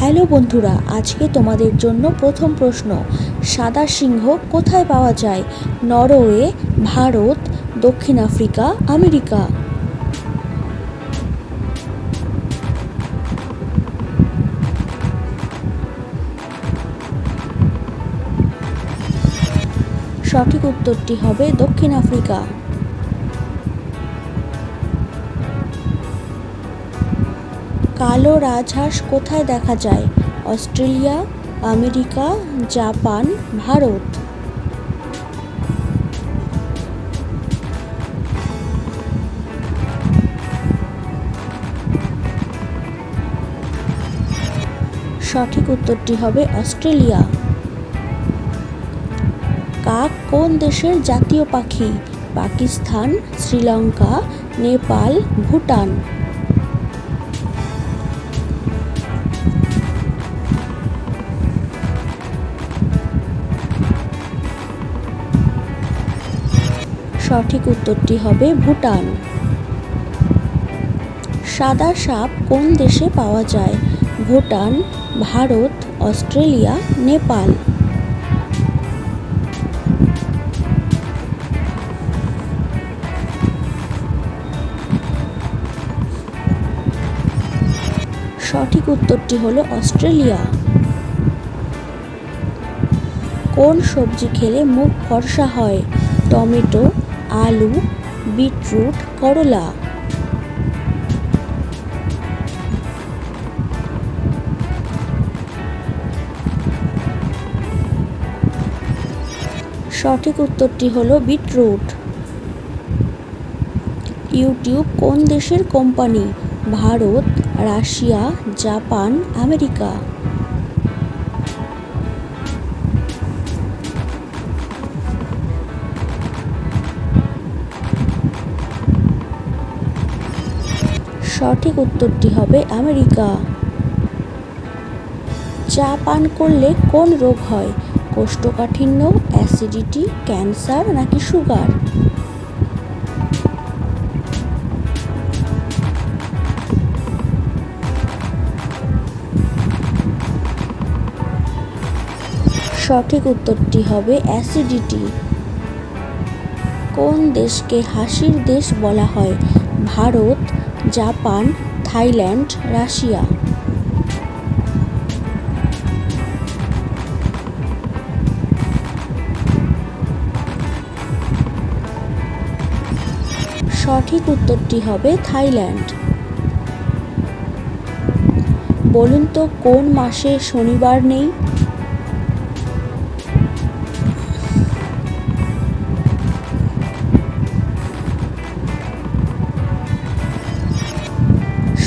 Hello বন্ধুরা, আজকে তোমাদের জন্য প্রথম প্রশ্ন। সাদা সিংহ কোথায় পাওয়া যায়? নরওয়ে, ভারত, দক্ষিণ আফ্রিকা, আমেরিকা। সঠিক উত্তরটি হবে দক্ষিণ আফ্রিকা। কালো রাজহাঁস কোথায় দেখা যায়? Australia, America, Japan, Bharat. সঠিক উত্তরটি হবে অস্ট্রেলিয়া। কাক কোন দেশের জাতীয় পাখি? পাকিস্তান, শ্রীলঙ্কা, নেপাল, ভুটান। সঠিক উত্তরটি হবে ভুটান। সাদা সাপ কোন দেশে পাওয়া যায়? ভুটান, ভারত, অস্ট্রেলিয়া, নেপাল। সঠিক উত্তরটি হলো অস্ট্রেলিয়া। কোন সবজি খেলে মুখ ফর্সা হয়? টমেটো, আলু, বিটরুট, করলা। সঠিক উত্তরটি হলো বিটরুট। ইউটিউব কোন দেশের company? Bharat, Russia, Japan, America. সঠিক উত্তরটি হবে আমেরিকা। চা পান করলে কোন রোগ হয়? কোষ্ঠকাঠিন্য, অ্যাসিডিটি, ক্যান্সার নাকি সুগার। সঠিক উত্তরটি হবে অ্যাসিডিটি। কোন দেশকে হাসির দেশ বলা হয়? Bharat, Japan, Thailand, Russia. সঠিক উত্তরটি হবে থাইল্যান্ড। বলুন তো কোন মাসে শনিবার নেই?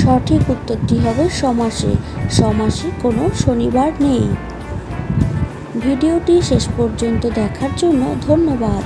সঠিক উত্তরটি হবে সমাসে। সমাসে কোনো শনিবার নেই। ভিডিওটি শেষ পর্যন্ত দেখার জন্য ধন্যবাদ।